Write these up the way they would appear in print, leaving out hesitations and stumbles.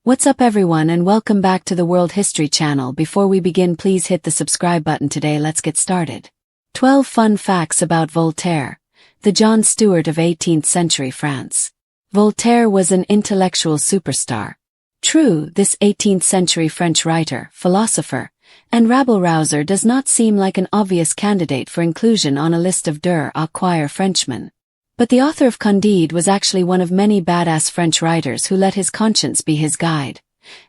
What's up everyone and welcome back to the World History channel. Before we begin, please hit the subscribe button today. Let's get started. 12 fun facts about Voltaire, the John Stuart of 18th century France. Voltaire was an intellectual superstar. True, this 18th century French writer, philosopher, and rabble-rouser does not seem like an obvious candidate for inclusion on a list of acquire Frenchmen. But the author of Candide was actually one of many badass French writers who let his conscience be his guide,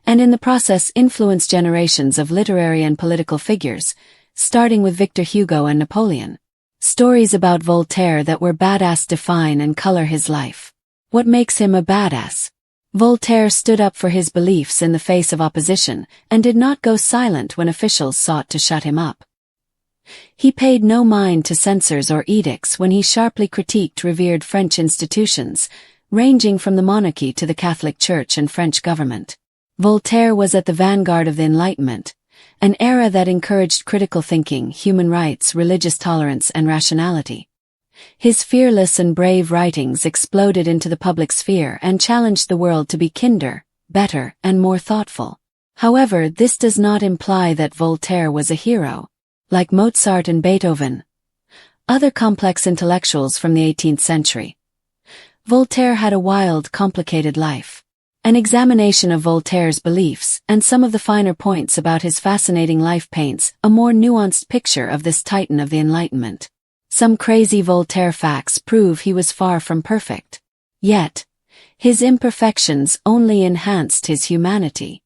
and in the process influenced generations of literary and political figures, starting with Victor Hugo and Napoleon. Stories about Voltaire that were badass define and color his life. What makes him a badass? Voltaire stood up for his beliefs in the face of opposition and did not go silent when officials sought to shut him up. He paid no mind to censors or edicts when he sharply critiqued revered French institutions, ranging from the monarchy to the Catholic Church and French government. Voltaire was at the vanguard of the Enlightenment, an era that encouraged critical thinking, human rights, religious tolerance, and rationality. His fearless and brave writings exploded into the public sphere and challenged the world to be kinder, better, and more thoughtful. However, this does not imply that Voltaire was a hero. Like Mozart and Beethoven, other complex intellectuals from the 18th century, Voltaire had a wild, complicated life. An examination of Voltaire's beliefs and some of the finer points about his fascinating life paints a more nuanced picture of this titan of the Enlightenment. Some crazy Voltaire facts prove he was far from perfect. Yet, his imperfections only enhanced his humanity.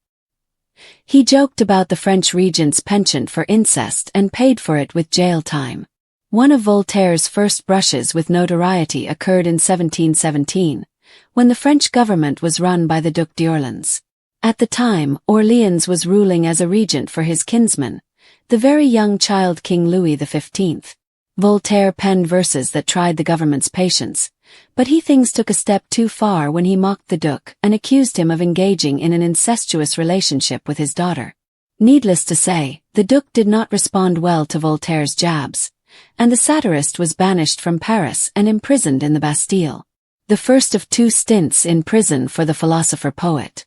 He joked about the French regent's penchant for incest and paid for it with jail time. One of Voltaire's first brushes with notoriety occurred in 1717, when the French government was run by the Duc d'Orléans. At the time, Orleans was ruling as a regent for his kinsman, the very young child King Louis XV. Voltaire penned verses that tried the government's patience, but things took a step too far when he mocked the Duc and accused him of engaging in an incestuous relationship with his daughter. Needless to say, the Duc did not respond well to Voltaire's jabs, and the satirist was banished from Paris and imprisoned in the Bastille, the first of 2 stints in prison for the philosopher poet.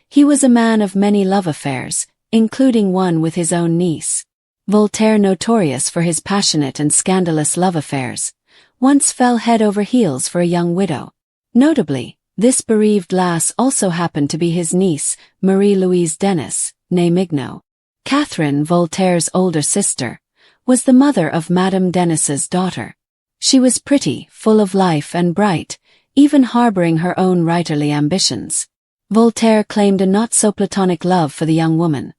He was a man of many love affairs, including one with his own niece. Voltaire, notorious for his passionate and scandalous love affairs, once fell head over heels for a young widow. Notably, this bereaved lass also happened to be his niece, Marie-Louise Denis, née Mignot. Catherine, Voltaire's older sister, was the mother of Madame Denis's daughter. She was pretty, full of life and bright, even harboring her own writerly ambitions. Voltaire claimed a not-so-platonic love for the young woman.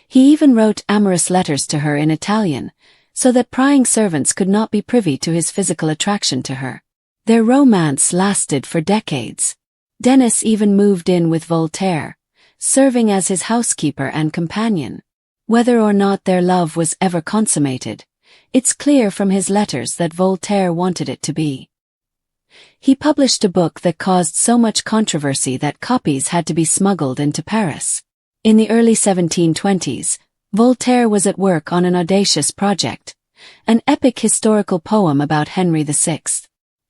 He even wrote amorous letters to her in Italian, so that prying servants could not be privy to his physical attraction to her. Their romance lasted for decades. Denis even moved in with Voltaire, serving as his housekeeper and companion. Whether or not their love was ever consummated, it's clear from his letters that Voltaire wanted it to be. He published a book that caused so much controversy that copies had to be smuggled into Paris. In the early 1720s, Voltaire was at work on an audacious project, an epic historical poem about Henry VI.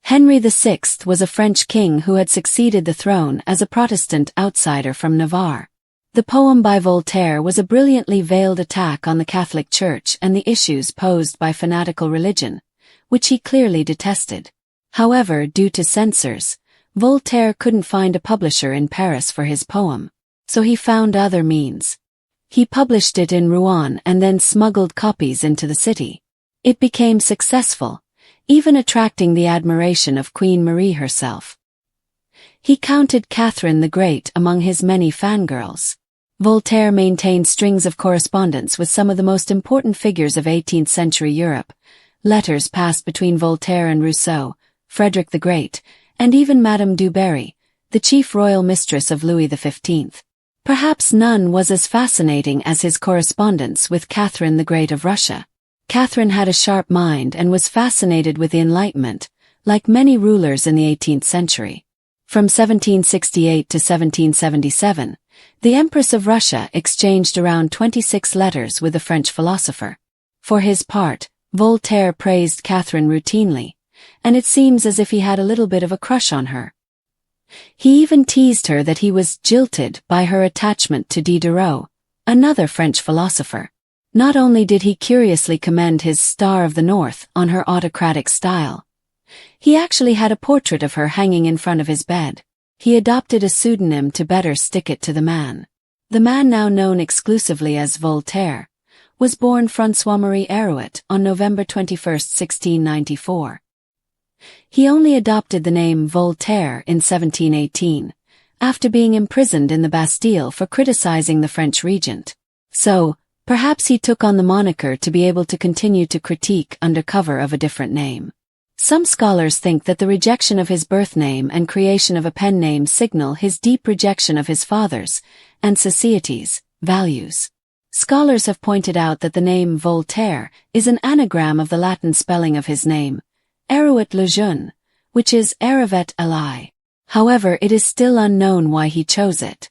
Henry VI was a French king who had succeeded the throne as a Protestant outsider from Navarre. The poem by Voltaire was a brilliantly veiled attack on the Catholic Church and the issues posed by fanatical religion, which he clearly detested. However, due to censors, Voltaire couldn't find a publisher in Paris for his poem, so he found other means. He published it in Rouen and then smuggled copies into the city. It became successful, even attracting the admiration of Queen Marie herself. He counted Catherine the Great among his many fangirls. Voltaire maintained strings of correspondence with some of the most important figures of 18th century Europe. Letters passed between Voltaire and Rousseau, Frederick the Great, and even Madame du Barry, the chief royal mistress of Louis XV. Perhaps none was as fascinating as his correspondence with Catherine the Great of Russia. Catherine had a sharp mind and was fascinated with the Enlightenment, like many rulers in the 18th century. From 1768 to 1777, the Empress of Russia exchanged around 26 letters with the French philosopher. For his part, Voltaire praised Catherine routinely, and it seems as if he had a little bit of a crush on her. He even teased her that he was jilted by her attachment to Diderot, another French philosopher. Not only did he curiously commend his Star of the North on her autocratic style, he actually had a portrait of her hanging in front of his bed. He adopted a pseudonym to better stick it to the man. The man, now known exclusively as Voltaire, was born François-Marie Arouet on November 21, 1694. He only adopted the name Voltaire in 1718, after being imprisoned in the Bastille for criticizing the French regent. So, perhaps he took on the moniker to be able to continue to critique under cover of a different name. Some scholars think that the rejection of his birth name and creation of a pen name signal his deep rejection of his father's and society's values. Scholars have pointed out that the name Voltaire is an anagram of the Latin spelling of his name, Arouet le Jeune, which is Aravet Eli. However, it is still unknown why he chose it.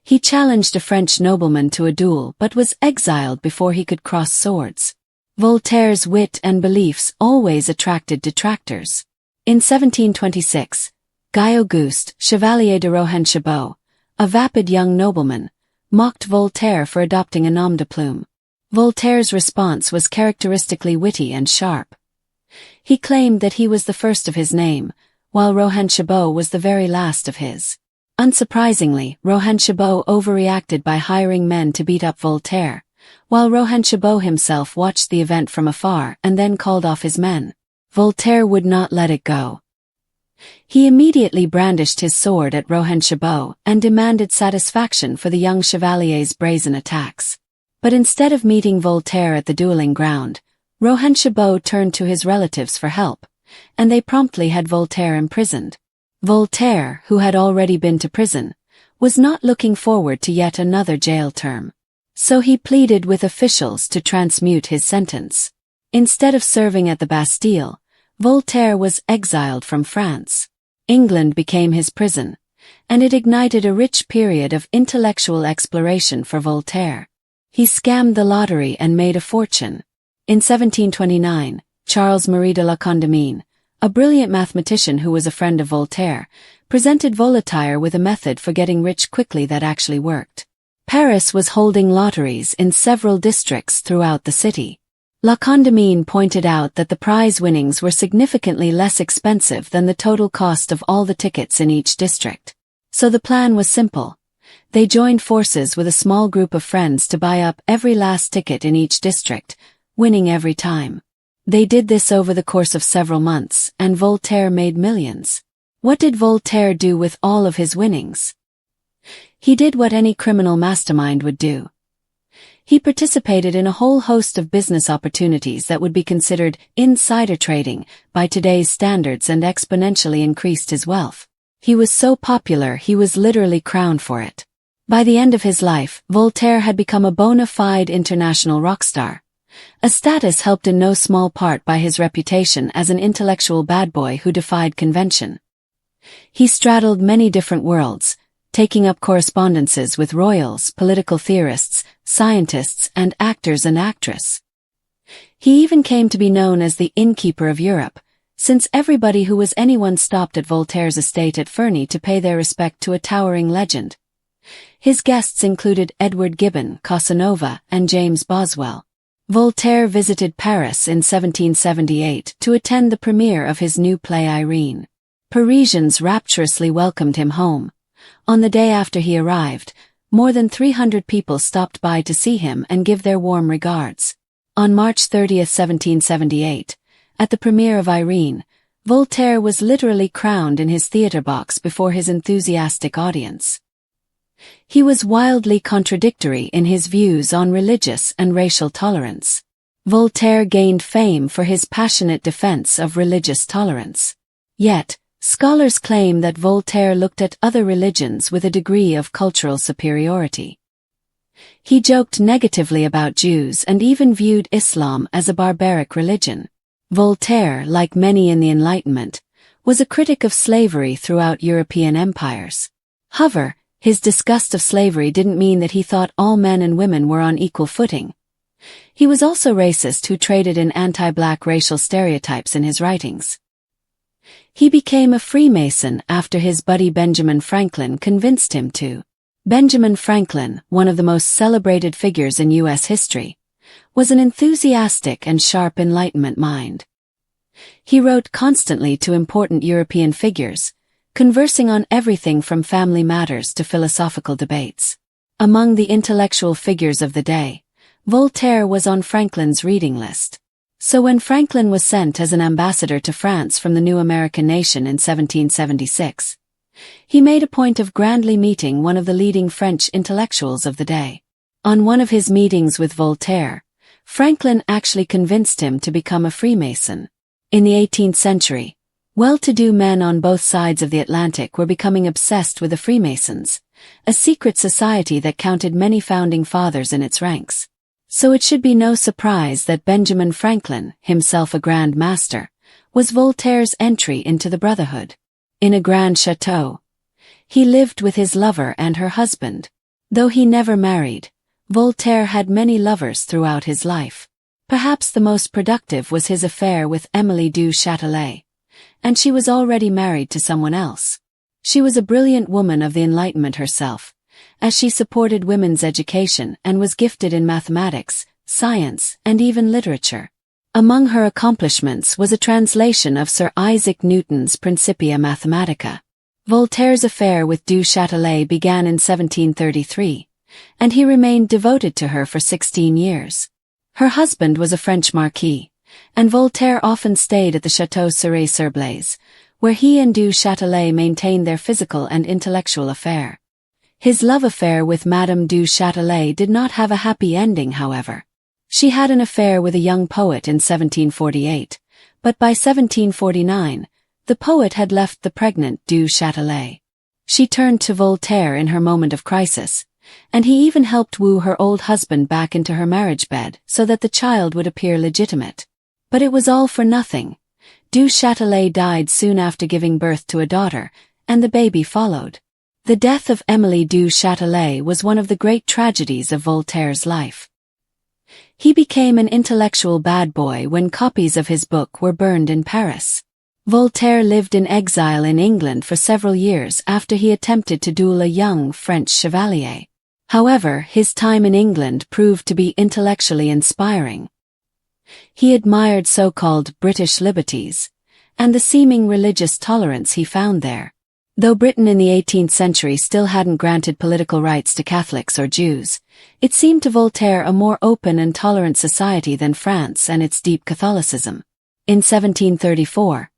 He challenged a French nobleman to a duel but was exiled before he could cross swords. Voltaire's wit and beliefs always attracted detractors. In 1726, Guy Auguste, Chevalier de Rohan-Chabot, a vapid young nobleman, mocked Voltaire for adopting a nom de plume. Voltaire's response was characteristically witty and sharp. He claimed that he was the first of his name, while Rohan-Chabot was the very last of his. Unsurprisingly, Rohan-Chabot overreacted by hiring men to beat up Voltaire, while Rohan-Chabot himself watched the event from afar and then called off his men. Voltaire would not let it go. He immediately brandished his sword at Rohan-Chabot and demanded satisfaction for the young chevalier's brazen attacks. But instead of meeting Voltaire at the dueling ground, Rohan-Chabot turned to his relatives for help, and they promptly had Voltaire imprisoned. Voltaire, who had already been to prison, was not looking forward to yet another jail term. So he pleaded with officials to transmute his sentence. Instead of serving at the Bastille, Voltaire was exiled from France. England became his prison, and it ignited a rich period of intellectual exploration for Voltaire. He scammed the lottery and made a fortune. In 1729, Charles-Marie de la Condamine, a brilliant mathematician who was a friend of Voltaire, presented Voltaire with a method for getting rich quickly that actually worked. Paris was holding lotteries in several districts throughout the city. La Condamine pointed out that the prize winnings were significantly less expensive than the total cost of all the tickets in each district. So the plan was simple. They joined forces with a small group of friends to buy up every last ticket in each district, winning every time. They did this over the course of several months, and Voltaire made millions. What did Voltaire do with all of his winnings? He did what any criminal mastermind would do. He participated in a whole host of business opportunities that would be considered insider trading by today's standards and exponentially increased his wealth. He was so popular he was literally crowned for it. By the end of his life, Voltaire had become a bona fide international rockstar, a status helped in no small part by his reputation as an intellectual bad boy who defied convention. He straddled many different worlds, taking up correspondences with royals, political theorists, scientists, and actors and actresses. He even came to be known as the innkeeper of Europe, since everybody who was anyone stopped at Voltaire's estate at Ferney to pay their respect to a towering legend. His guests included Edward Gibbon, Casanova, and James Boswell. Voltaire visited Paris in 1778 to attend the premiere of his new play Irene. Parisians rapturously welcomed him home. On the day after he arrived, more than 300 people stopped by to see him and give their warm regards. On March 30, 1778, at the premiere of Irene, Voltaire was literally crowned in his theatre box before his enthusiastic audience. He was wildly contradictory in his views on religious and racial tolerance. Voltaire gained fame for his passionate defense of religious tolerance. Yet, scholars claim that Voltaire looked at other religions with a degree of cultural superiority. He joked negatively about Jews and even viewed Islam as a barbaric religion. Voltaire, like many in the Enlightenment, was a critic of slavery throughout European empires. However, his disgust of slavery didn't mean that he thought all men and women were on equal footing. He was also racist who traded in anti-black racial stereotypes in his writings. He became a Freemason after his buddy Benjamin Franklin convinced him to. Benjamin Franklin, one of the most celebrated figures in U.S. history, was an enthusiastic and sharp Enlightenment mind. He wrote constantly to important European figures, conversing on everything from family matters to philosophical debates. Among the intellectual figures of the day, Voltaire was on Franklin's reading list. So when Franklin was sent as an ambassador to France from the new American nation in 1776, he made a point of grandly meeting one of the leading French intellectuals of the day. On one of his meetings with Voltaire, Franklin actually convinced him to become a Freemason. In the 18th century, well-to-do men on both sides of the Atlantic were becoming obsessed with the Freemasons, a secret society that counted many founding fathers in its ranks. So it should be no surprise that Benjamin Franklin, himself a Grand Master, was Voltaire's entry into the Brotherhood. In a grand chateau, he lived with his lover and her husband. Though he never married, Voltaire had many lovers throughout his life. Perhaps the most productive was his affair with Émilie du Châtelet, and she was already married to someone else. She was a brilliant woman of the Enlightenment herself, as she supported women's education and was gifted in mathematics, science, and even literature. Among her accomplishments was a translation of Sir Isaac Newton's Principia Mathematica. Voltaire's affair with du Châtelet began in 1733, and he remained devoted to her for 16 years. Her husband was a French marquis, and Voltaire often stayed at the Château Cirey-sur-Blaise, where he and du Châtelet maintained their physical and intellectual affair. His love affair with Madame du Châtelet did not have a happy ending, however. She had an affair with a young poet in 1748, but by 1749, the poet had left the pregnant du Châtelet. She turned to Voltaire in her moment of crisis, and he even helped woo her old husband back into her marriage bed so that the child would appear legitimate. But it was all for nothing. Du Châtelet died soon after giving birth to a daughter, and the baby followed. The death of Émilie du Châtelet was one of the great tragedies of Voltaire's life. He became an intellectual bad boy when copies of his book were burned in Paris. Voltaire lived in exile in England for several years after he attempted to duel a young French chevalier. However, his time in England proved to be intellectually inspiring. He admired so-called British liberties, and the seeming religious tolerance he found there. Though Britain in the 18th century still hadn't granted political rights to Catholics or Jews, it seemed to Voltaire a more open and tolerant society than France and its deep Catholicism. In 1734,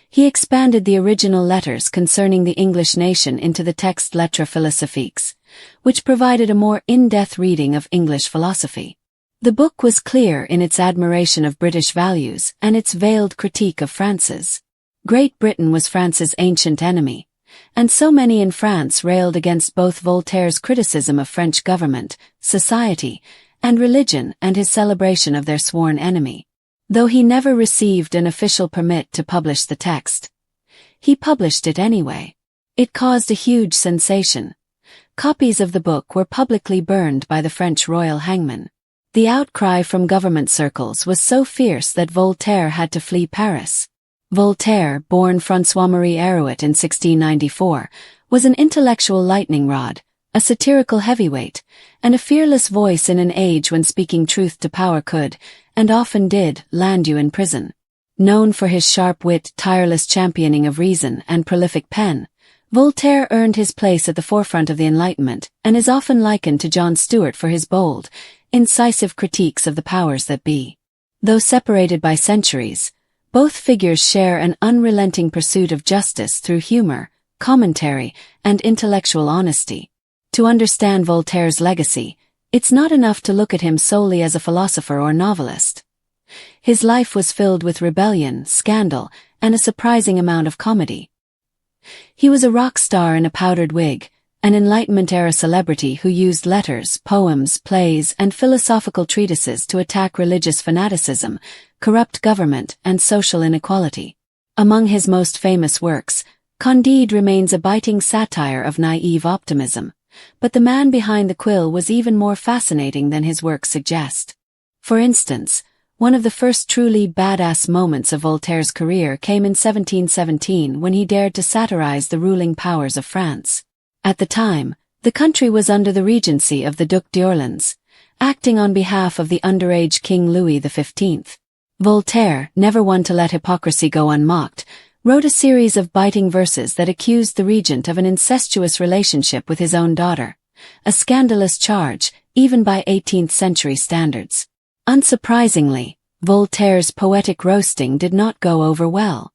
he expanded the original letters concerning the English nation into the text Lettres philosophiques, which provided a more in-depth reading of English philosophy. The book was clear in its admiration of British values and its veiled critique of France's. Great Britain was France's ancient enemy, and so many in France railed against both Voltaire's criticism of French government, society, and religion and his celebration of their sworn enemy. Though he never received an official permit to publish the text, he published it anyway. It caused a huge sensation. Copies of the book were publicly burned by the French royal hangman. The outcry from government circles was so fierce that Voltaire had to flee Paris. Voltaire, born François-Marie Arouet in 1694, was an intellectual lightning rod, a satirical heavyweight, and a fearless voice in an age when speaking truth to power could, and often did, land you in prison. Known for his sharp wit, tireless championing of reason, and prolific pen, Voltaire earned his place at the forefront of the Enlightenment and is often likened to John Stuart for his bold, incisive critiques of the powers that be. Though separated by centuries, both figures share an unrelenting pursuit of justice through humor, commentary, and intellectual honesty. To understand Voltaire's legacy, it's not enough to look at him solely as a philosopher or novelist. His life was filled with rebellion, scandal, and a surprising amount of comedy. He was a rock star in a powdered wig, an Enlightenment-era celebrity who used letters, poems, plays, and philosophical treatises to attack religious fanaticism, corrupt government, and social inequality. Among his most famous works, Candide remains a biting satire of naive optimism, but the man behind the quill was even more fascinating than his works suggest. For instance, One of the first truly badass moments of Voltaire's career came in 1717 when he dared to satirize the ruling powers of France. At the time, the country was under the regency of the Duc d'Orléans, acting on behalf of the underage King Louis XV. Voltaire, never one to let hypocrisy go unmocked, wrote a series of biting verses that accused the regent of an incestuous relationship with his own daughter, a scandalous charge, even by 18th century standards. Unsurprisingly, Voltaire's poetic roasting did not go over well.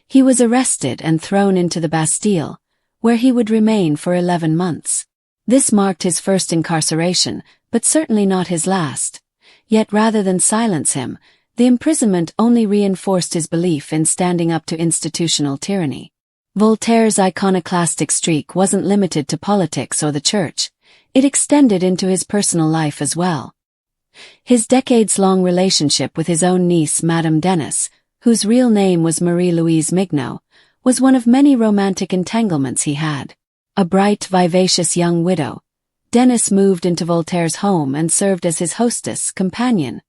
He was arrested and thrown into the Bastille, where he would remain for 11 months. This marked his first incarceration, but certainly not his last. Yet rather than silence him, the imprisonment only reinforced his belief in standing up to institutional tyranny. Voltaire's iconoclastic streak wasn't limited to politics or the church. It extended into his personal life as well. His decades-long relationship with his own niece Madame Denis, whose real name was Marie-Louise Mignot, was one of many romantic entanglements he had. A bright, vivacious young widow, Denis moved into Voltaire's home and served as his hostess, companion,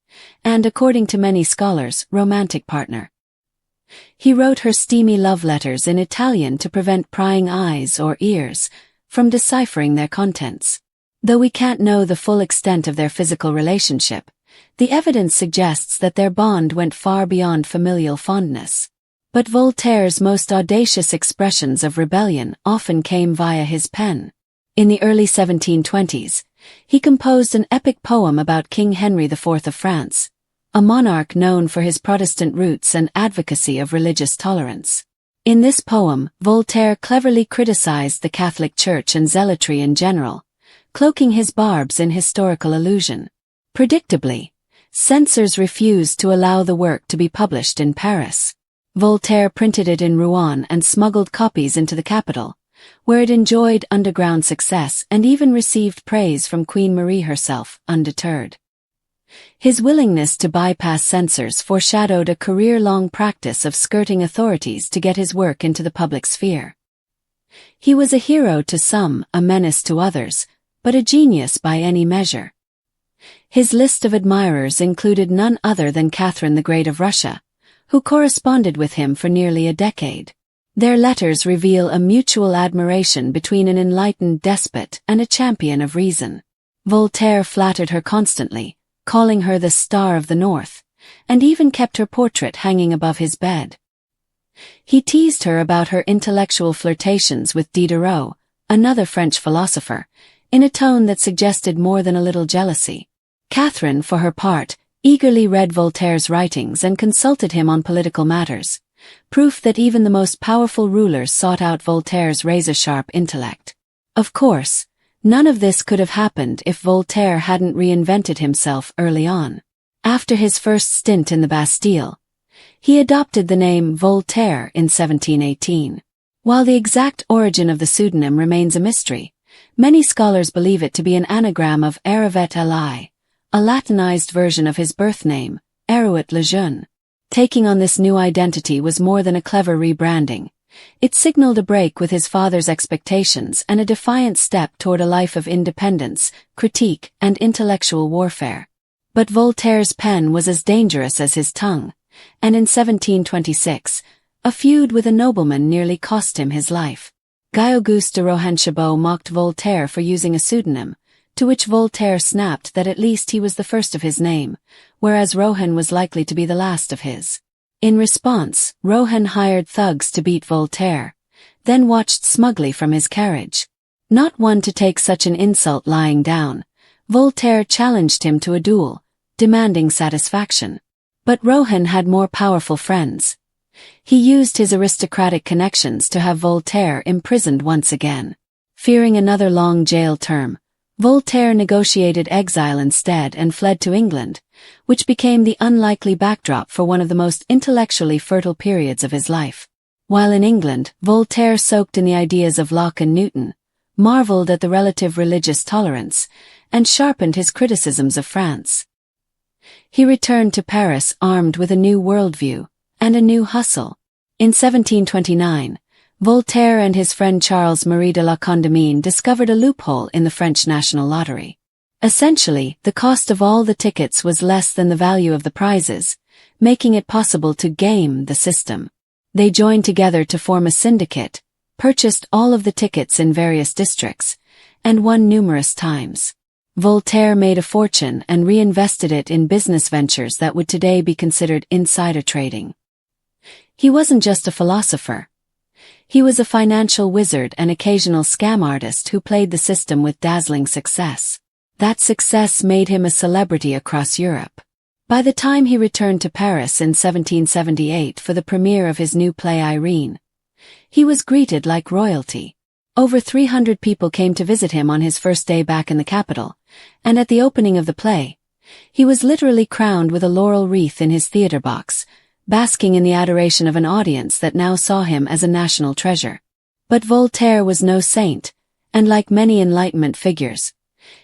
and, according to many scholars, romantic partner. He wrote her steamy love letters in Italian to prevent prying eyes or ears from deciphering their contents. Though we can't know the full extent of their physical relationship, the evidence suggests that their bond went far beyond familial fondness. But Voltaire's most audacious expressions of rebellion often came via his pen. In the early 1720s, he composed an epic poem about King Henry IV of France, a monarch known for his Protestant roots and advocacy of religious tolerance. In this poem, Voltaire cleverly criticized the Catholic Church and zealotry in general, cloaking his barbs in historical allusion. Predictably, censors refused to allow the work to be published in Paris. Voltaire printed it in Rouen and smuggled copies into the capital, where it enjoyed underground success and even received praise from Queen Marie herself, undeterred. His willingness to bypass censors foreshadowed a career-long practice of skirting authorities to get his work into the public sphere. He was a hero to some, a menace to others, but a genius by any measure. His list of admirers included none other than Catherine the Great of Russia, who corresponded with him for nearly a decade. Their letters reveal a mutual admiration between an enlightened despot and a champion of reason. Voltaire flattered her constantly, calling her the Star of the North, and even kept her portrait hanging above his bed. He teased her about her intellectual flirtations with Diderot, another French philosopher, in a tone that suggested more than a little jealousy. Catherine, for her part, eagerly read Voltaire's writings and consulted him on political matters, proof that even the most powerful rulers sought out Voltaire's razor-sharp intellect. Of course, none of this could have happened if Voltaire hadn't reinvented himself early on. After his first stint in the Bastille, he adopted the name Voltaire in 1718. While the exact origin of the pseudonym remains a mystery, many scholars believe it to be an anagram of Erevet Eli, a Latinized version of his birth name, Eruit le Jeune. Taking on this new identity was more than a clever rebranding. It signaled a break with his father's expectations and a defiant step toward a life of independence, critique, and intellectual warfare. But Voltaire's pen was as dangerous as his tongue, and in 1726, a feud with a nobleman nearly cost him his life. Guy-Auguste de Rohan-Chabot mocked Voltaire for using a pseudonym, to which Voltaire snapped that at least he was the first of his name, whereas Rohan was likely to be the last of his. In response, Rohan hired thugs to beat Voltaire, then watched smugly from his carriage. Not one to take such an insult lying down, Voltaire challenged him to a duel, demanding satisfaction. But Rohan had more powerful friends. He used his aristocratic connections to have Voltaire imprisoned once again. Fearing another long jail term, Voltaire negotiated exile instead and fled to England, which became the unlikely backdrop for one of the most intellectually fertile periods of his life. While in England, Voltaire soaked in the ideas of Locke and Newton, marveled at the relative religious tolerance, and sharpened his criticisms of France. He returned to Paris armed with a new worldview and a new hustle. In 1729, Voltaire and his friend Charles Marie de la Condamine discovered a loophole in the French national lottery. Essentially, the cost of all the tickets was less than the value of the prizes, making it possible to game the system. They joined together to form a syndicate, purchased all of the tickets in various districts, and won numerous times. Voltaire made a fortune and reinvested it in business ventures that would today be considered insider trading. He wasn't just a philosopher. He was a financial wizard and occasional scam artist who played the system with dazzling success. That success made him a celebrity across Europe. By the time he returned to Paris in 1778 for the premiere of his new play Irene, he was greeted like royalty. Over 300 people came to visit him on his first day back in the capital, and at the opening of the play, he was literally crowned with a laurel wreath in his theater box, basking in the adoration of an audience that now saw him as a national treasure. But Voltaire was no saint, and like many Enlightenment figures,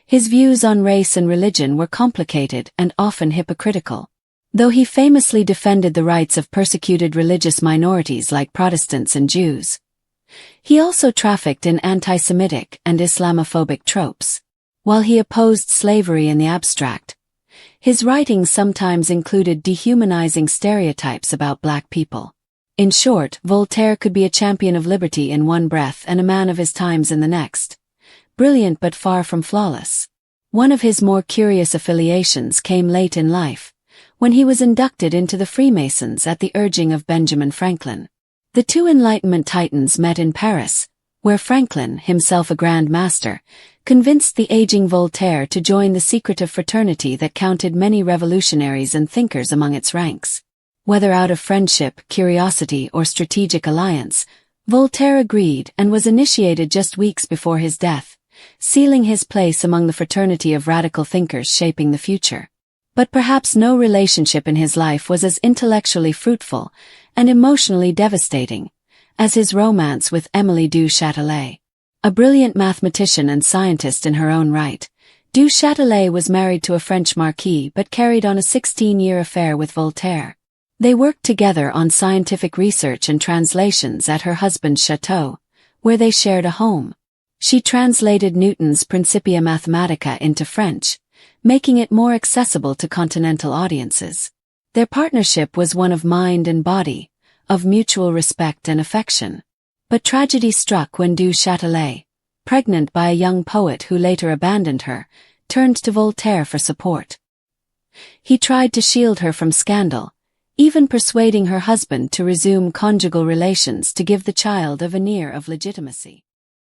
his views on race and religion were complicated and often hypocritical. Though he famously defended the rights of persecuted religious minorities like Protestants and Jews, he also trafficked in anti-Semitic and Islamophobic tropes. While he opposed slavery in the abstract, his writings sometimes included dehumanizing stereotypes about black people. In short, Voltaire could be a champion of liberty in one breath and a man of his times in the next. Brilliant but far from flawless. One of his more curious affiliations came late in life, when he was inducted into the Freemasons at the urging of Benjamin Franklin. The two Enlightenment titans met in Paris, where Franklin, himself a Grand Master, convinced the aging Voltaire to join the secretive fraternity that counted many revolutionaries and thinkers among its ranks. Whether out of friendship, curiosity, or strategic alliance, Voltaire agreed and was initiated just weeks before his death, sealing his place among the fraternity of radical thinkers shaping the future. But perhaps no relationship in his life was as intellectually fruitful and emotionally devastating as his romance with Émilie du Châtelet. A brilliant mathematician and scientist in her own right, du Châtelet was married to a French marquis but carried on a 16-year affair with Voltaire. They worked together on scientific research and translations at her husband's chateau, where they shared a home. She translated Newton's Principia Mathematica into French, making it more accessible to continental audiences. Their partnership was one of mind and body, of mutual respect and affection. But tragedy struck when du Châtelet, pregnant by a young poet who later abandoned her, turned to Voltaire for support. He tried to shield her from scandal, even persuading her husband to resume conjugal relations to give the child a veneer of legitimacy.